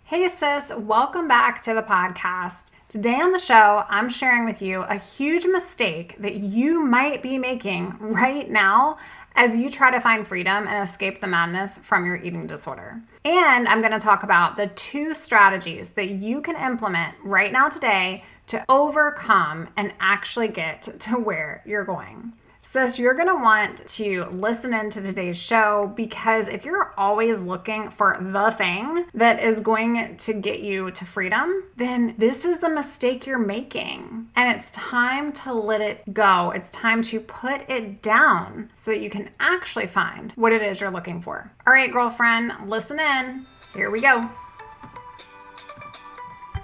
Hey sis, welcome back to the podcast. Today on the show, I'm sharing with you a huge mistake that you might be making right now as you try to find freedom and escape the madness from your eating disorder. And I'm going to talk about the 2 strategies that you can implement right now today to overcome and actually get to where you're going. Sis, you're going to want to listen into today's show because if you're always looking for the thing that is going to get you to freedom, then this is the mistake you're making. And it's time to let it go. It's time to put it down so that you can actually find what it is you're looking for. All right, girlfriend, listen in. Here we go.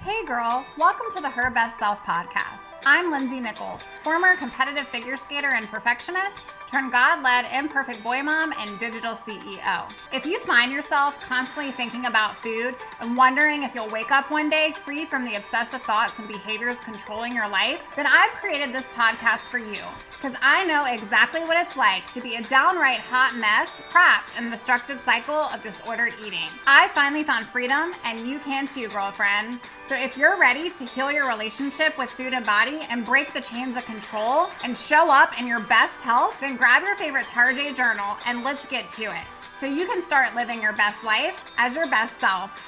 Hey girl, welcome to the Her Best Self podcast. I'm Lindsay Nickel, former competitive figure skater and perfectionist, turned God-led imperfect boy mom and digital CEO. If you find yourself constantly thinking about food and wondering if you'll wake up one day free from the obsessive thoughts and behaviors controlling your life, then I've created this podcast for you because I know exactly what it's like to be a downright hot mess trapped in a destructive cycle of disordered eating. I finally found freedom and you can too, girlfriend. So if you're ready to heal your relationship with food and body and break the chains of control and show up in your best health, then grab your favorite Tarjay journal and let's get to it so you can start living your best life as your best self.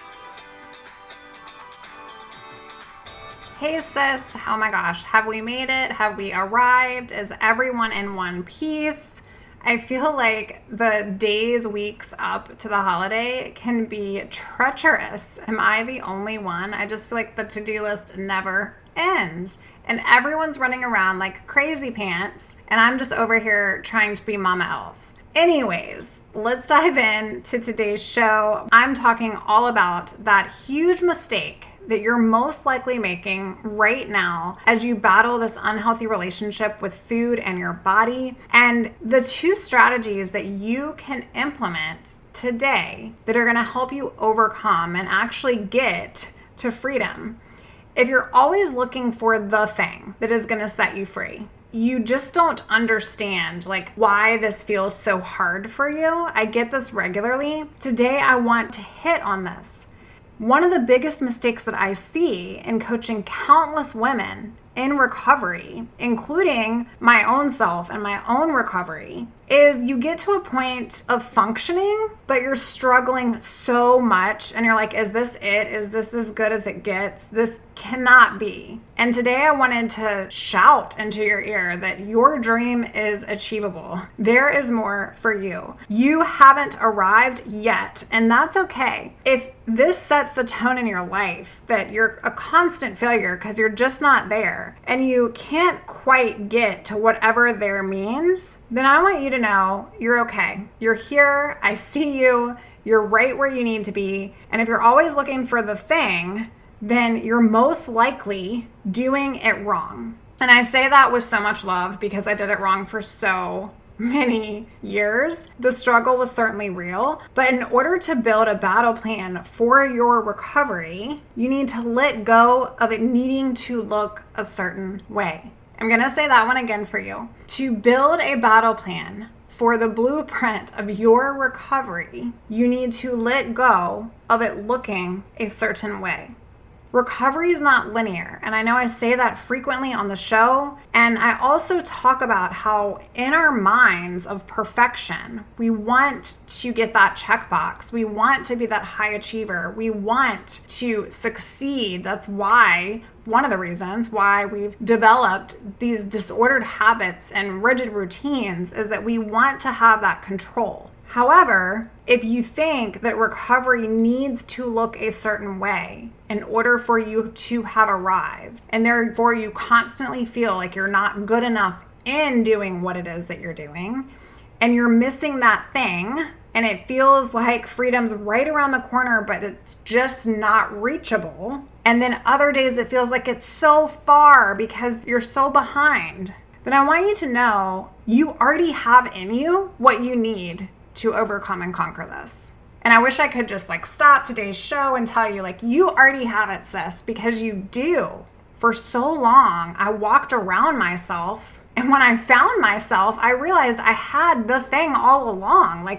Hey sis, oh my gosh, have we made it? Have we arrived? Is everyone in one piece? I feel like the days, weeks up to the holiday can be treacherous. Am I the only one? I just feel like the to-do list never ends. And everyone's running around like crazy pants. And I'm just over here trying to be Mama Elf. Anyways, let's dive into today's show. I'm talking all about that huge mistake that you're most likely making right now as you battle this unhealthy relationship with food and your body, and the 2 strategies that you can implement today that are going to help you overcome and actually get to freedom. If you're always looking for the thing that is going to set you free, you just don't understand why this feels so hard for you. I get this regularly. Today I want to hit on this. One of the biggest mistakes that I see in coaching countless women in recovery, including my own self and my own recovery, is you get to a point of functioning, but you're struggling so much and you're like, is this it? Is this as good as it gets? This cannot be. And today I wanted to shout into your ear that your dream is achievable. There is more for you. You haven't arrived yet, and that's okay. If this sets the tone in your life that you're a constant failure because you're just not there and you can't quite get to whatever there means, then I want you to know you're okay. You're here. I see you. You're right where you need to be. And if you're always looking for the thing, then you're most likely doing it wrong. And I say that with so much love because I did it wrong for so many years. The struggle was certainly real, but in order to build a battle plan for your recovery, you need to let go of it needing to look a certain way. I'm going to say that one again for you. To build a battle plan for the blueprint of your recovery, you need to let go of it looking a certain way. Recovery is not linear, and I know I say that frequently on the show, and I also talk about how in our minds of perfection, we want to get that checkbox. We want to be that high achiever. We want to succeed. That's why, one of the reasons why we've developed these disordered habits and rigid routines is that we want to have that control. However, if you think that recovery needs to look a certain way in order for you to have arrived, and therefore you constantly feel like you're not good enough in doing what it is that you're doing, and you're missing that thing, and it feels like freedom's right around the corner, but it's just not reachable, and then other days it feels like it's so far because you're so behind, then I want you to know you already have in you what you need to overcome and conquer this. And I wish I could just stop today's show and tell you you already have it, sis, because you do. For so long, I walked around myself, and when I found myself, I realized I had the thing all along.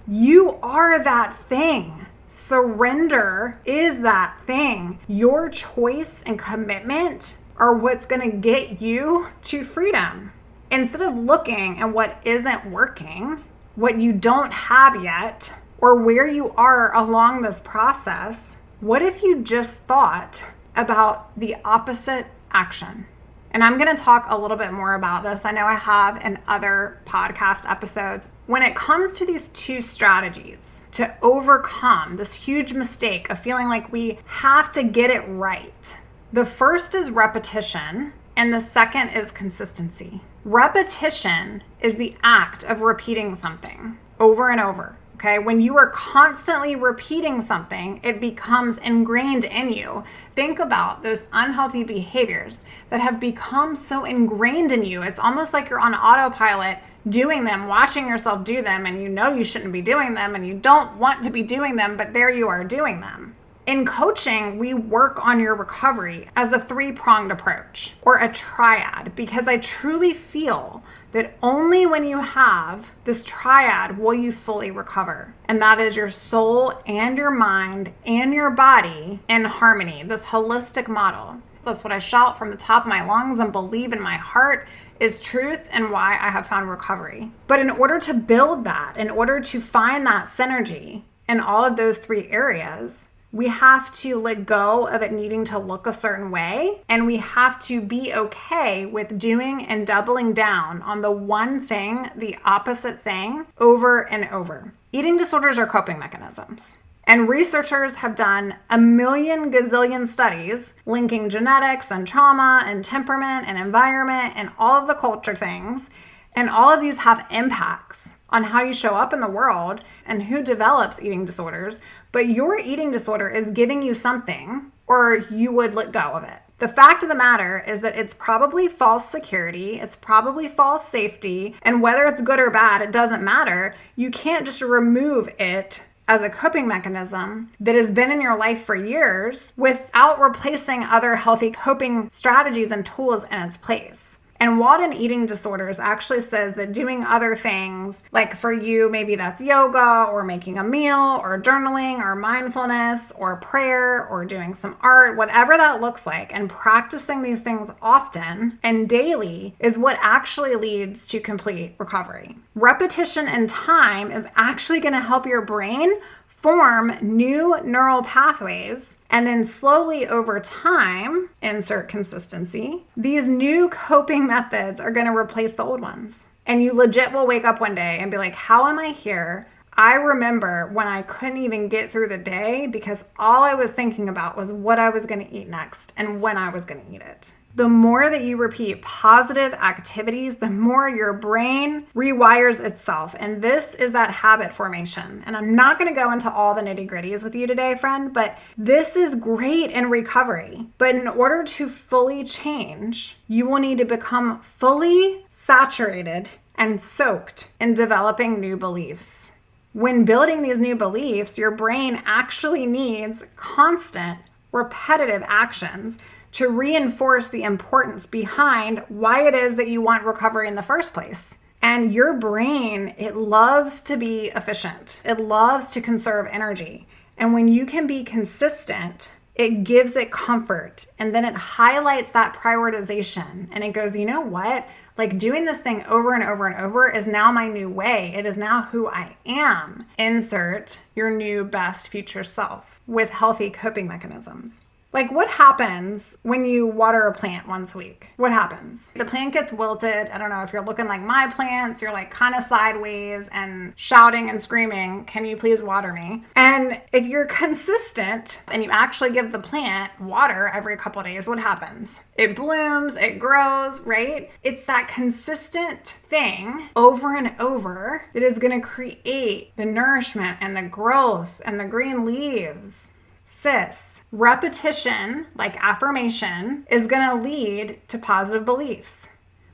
You are that thing. Surrender is that thing. Your choice and commitment are what's going to get you to freedom. Instead of looking at what isn't working, what you don't have yet, or where you are along this process, what if you just thought about the opposite action? And I'm going to talk a little bit more about this. I know I have in other podcast episodes. When it comes to these two strategies to overcome this huge mistake of feeling like we have to get it right, the first is repetition and the second is consistency. Repetition is the act of repeating something over and over. Okay, when you are constantly repeating something, it becomes ingrained in you. Think about those unhealthy behaviors that have become so ingrained in you. It's almost like you're on autopilot doing them, watching yourself do them, and you know you shouldn't be doing them, and you don't want to be doing them, but there you are doing them. In coaching, we work on your recovery as a three-pronged approach or a triad, because I truly feel that only when you have this triad will you fully recover. And that is your soul and your mind and your body in harmony, this holistic model. That's what I shout from the top of my lungs and believe in my heart is truth and why I have found recovery. But in order to build that, in order to find that synergy in all of those three areas, we have to let go of it needing to look a certain way, and we have to be okay with doing and doubling down on the one thing, the opposite thing, over and over. Eating disorders are coping mechanisms. And researchers have done a million gazillion studies linking genetics and trauma and temperament and environment and all of the culture things. And all of these have impacts on how you show up in the world and who develops eating disorders. But your eating disorder is giving you something, or you would let go of it. The fact of the matter is that it's probably false security, it's probably false safety, and whether it's good or bad, it doesn't matter. You can't just remove it as a coping mechanism that has been in your life for years without replacing other healthy coping strategies and tools in its place. And Walden Eating Disorders actually says that doing other things, like for you, maybe that's yoga or making a meal or journaling or mindfulness or prayer or doing some art, whatever that looks like, and practicing these things often and daily is what actually leads to complete recovery. Repetition and time is actually going to help your brain form new neural pathways, and then slowly over time, insert consistency, these new coping methods are going to replace the old ones. And you legit will wake up one day and be like, how am I here? I remember when I couldn't even get through the day because all I was thinking about was what I was going to eat next and when I was going to eat it. The more that you repeat positive activities, the more your brain rewires itself. And this is that habit formation. And I'm not going to go into all the nitty-gritties with you today, friend, but this is great in recovery. But in order to fully change, you will need to become fully saturated and soaked in developing new beliefs. When building these new beliefs, your brain actually needs constant, repetitive actions to reinforce the importance behind why it is that you want recovery in the first place. And your brain, it loves to be efficient. It loves to conserve energy. And when you can be consistent, it gives it comfort. And then it highlights that prioritization. And it goes, you know what? Like doing this thing over and over and over is now my new way. It is now who I am. Insert your new best future self with healthy coping mechanisms. Like what happens when you water a plant once a week? What happens? The plant gets wilted. I don't know if you're looking like my plants, you're like kind of sideways and shouting and screaming, can you please water me? And if you're consistent and you actually give the plant water every couple of days, what happens? It blooms, it grows, right? It's that consistent thing over and over that is going to create the nourishment and the growth and the green leaves. Sis, repetition, like affirmation, is going to lead to positive beliefs.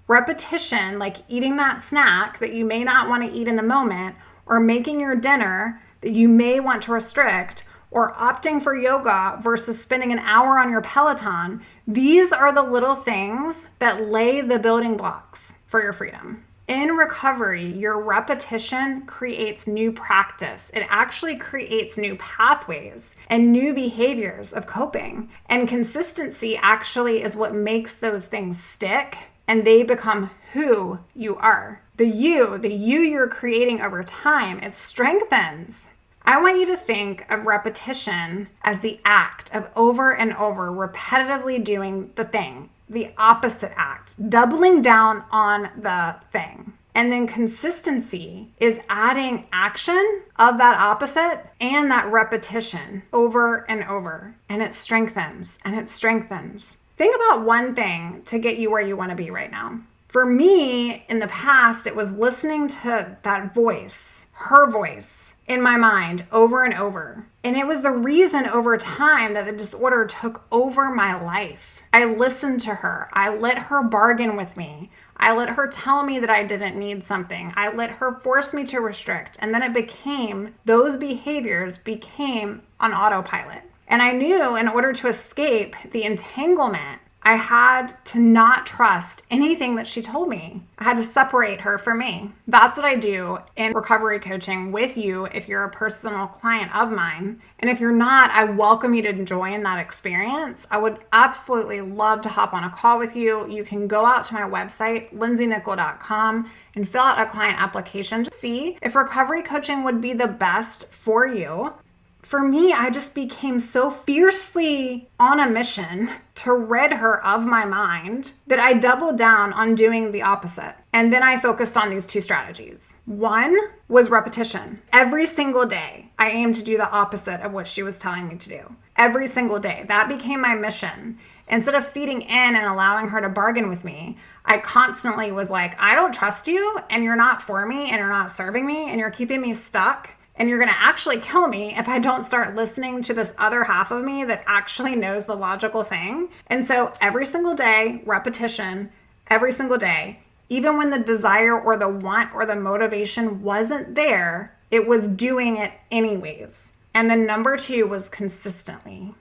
Repetition, like eating that snack that you may not want to eat in the moment, or making your dinner that you may want to restrict, or opting for yoga versus spending an hour on your Peloton, these are the little things that lay the building blocks for your freedom. In recovery, your repetition creates new practice. It actually creates new pathways and new behaviors of coping. And consistency actually is what makes those things stick and they become who you are. The you you're creating over time, it strengthens. I want you to think of repetition as the act of over and over repetitively doing the thing, the opposite act, doubling down on the thing. And then consistency is adding action of that opposite and that repetition over and over. And it strengthens and it strengthens. Think about one thing to get you where you want to be right now. For me, in the past, it was listening to that voice, her voice, in my mind over and over. And it was the reason over time that the disorder took over my life. I listened to her. I let her bargain with me. I let her tell me that I didn't need something. I let her force me to restrict. And then those behaviors became on autopilot. And I knew in order to escape the entanglement, I had to not trust anything that she told me. I had to separate her from me. That's what I do in recovery coaching with you if you're a personal client of mine. And if you're not, I welcome you to join that experience. I would absolutely love to hop on a call with you. You can go out to my website, lindsaynickel.com, and fill out a client application to see if recovery coaching would be the best for you. For me, I just became so fiercely on a mission to rid her of my mind that I doubled down on doing the opposite. And then I focused on these two strategies. One was repetition. Every single day, I aimed to do the opposite of what she was telling me to do. Every single day. That became my mission. Instead of feeding in and allowing her to bargain with me, I constantly was like, I don't trust you, and you're not for me, and you're not serving me, and you're keeping me stuck. And you're going to actually kill me if I don't start listening to this other half of me that actually knows the logical thing. And so every single day, repetition, every single day, even when the desire or the want or the motivation wasn't there, it was doing it anyways. And then number two was consistently,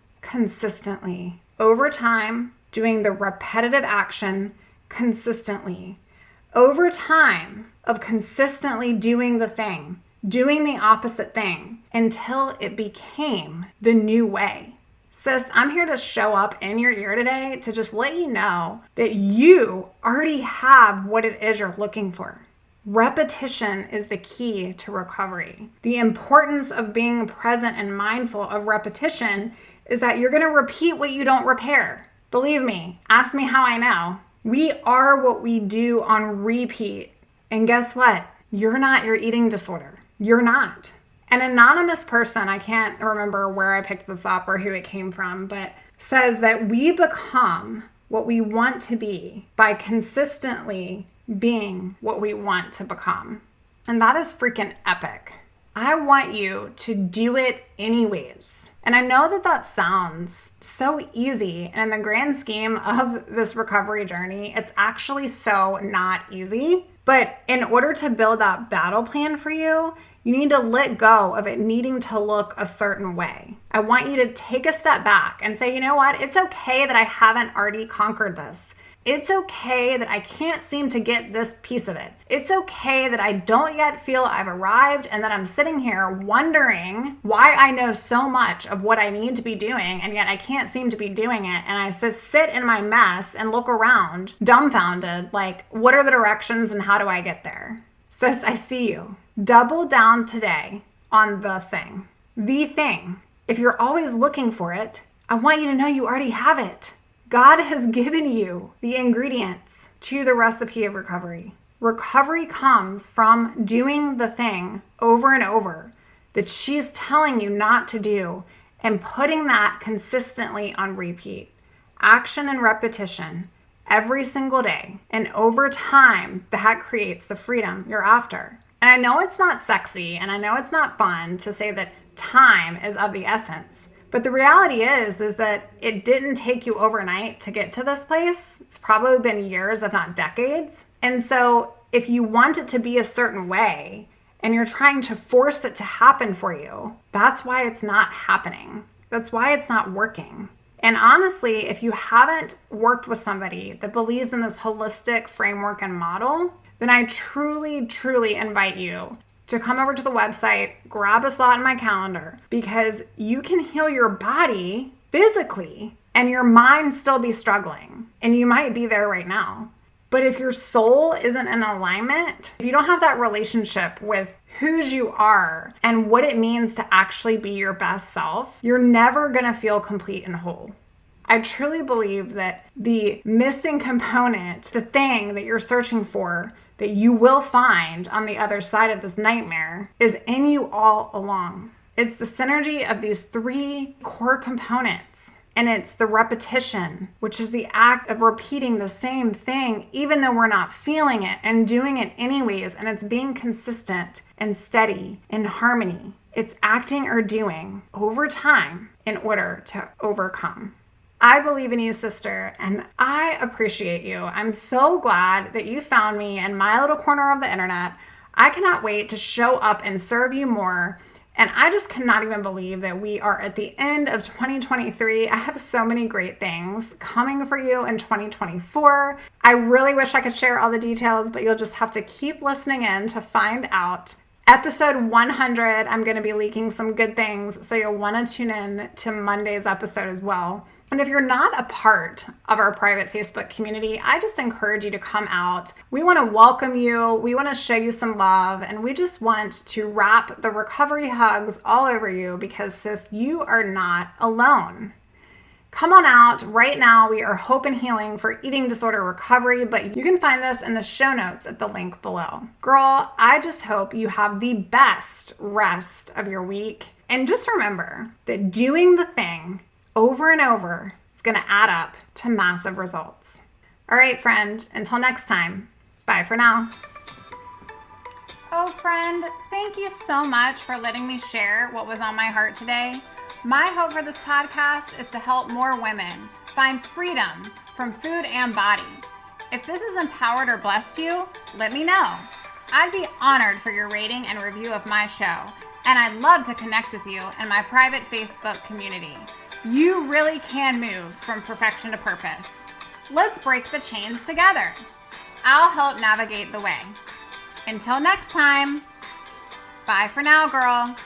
over time, doing the repetitive action consistently, over time of consistently doing the thing, doing the opposite thing until it became the new way. Sis, I'm here to show up in your ear today to just let you know that you already have what it is you're looking for. Repetition is the key to recovery. The importance of being present and mindful of repetition is that you're going to repeat what you don't repair. Believe me, ask me how I know. We are what we do on repeat. And guess what? You're not your eating disorder. You're not. An anonymous person, I can't remember where I picked this up or who it came from, but says that we become what we want to be by consistently being what we want to become. And that is freaking epic. I want you to do it anyways. And I know that that sounds so easy. And in the grand scheme of this recovery journey, it's actually so not easy. But in order to build that battle plan for you, you need to let go of it needing to look a certain way. I want you to take a step back and say, you know what? It's okay that I haven't already conquered this. It's okay that I can't seem to get this piece of it. It's okay that I don't yet feel I've arrived and that I'm sitting here wondering why I know so much of what I need to be doing and yet I can't seem to be doing it. And I just sit in my mess and look around dumbfounded, like, what are the directions and how do I get there? Sis, I see you. Double down today on the thing. The thing. If you're always looking for it, I want you to know you already have it. God has given you the ingredients to the recipe of recovery. Recovery comes from doing the thing over and over that she's telling you not to do and putting that consistently on repeat. Action and repetition every single day. And over time, that creates the freedom you're after. And I know it's not sexy and I know it's not fun to say that time is of the essence. But the reality is that it didn't take you overnight to get to this place. It's probably been years, if not decades. And so if you want it to be a certain way and you're trying to force it to happen for you, that's why it's not happening. That's why it's not working. And honestly, if you haven't worked with somebody that believes in this holistic framework and model, then I truly, truly invite you to come over to the website, grab a slot in my calendar, because you can heal your body physically and your mind still be struggling. And you might be there right now. But if your soul isn't in alignment, if you don't have that relationship with whose you are and what it means to actually be your best self, you're never going to feel complete and whole. I truly believe that the missing component, the thing that you're searching for, that you will find on the other side of this nightmare, is in you all along. It's the synergy of these 3 core components. And it's the repetition, which is the act of repeating the same thing, even though we're not feeling it, and doing it anyways. And it's being consistent and steady in harmony. It's acting or doing over time in order to overcome. I believe in you, sister, and I appreciate you. I'm so glad that you found me in my little corner of the internet. I cannot wait to show up and serve you more. And I just cannot even believe that we are at the end of 2023. I have so many great things coming for you in 2024. I really wish I could share all the details, but you'll just have to keep listening in to find out. Episode 100, I'm going to be leaking some good things, so you'll want to tune in to Monday's episode as well. And if you're not a part of our private Facebook community, I just encourage you to come out. We want to welcome you. We want to show you some love. And we just want to wrap the recovery hugs all over you because, sis, you are not alone. Come on out. Right now, we are Hope and Healing for Eating Disorder Recovery, but you can find this in the show notes at the link below. Girl, I just hope you have the best rest of your week. And just remember that doing the thing over and over is going to add up to massive results. All right, friend, until next time, bye for now. Oh, friend, thank you so much for letting me share what was on my heart today. My hope for this podcast is to help more women find freedom from food and body. If this has empowered or blessed you, let me know. I'd be honored for your rating and review of my show, and I'd love to connect with you in my private Facebook community. You really can move from perfection to purpose. Let's break the chains together. I'll help navigate the way. Until next time, bye for now, girl.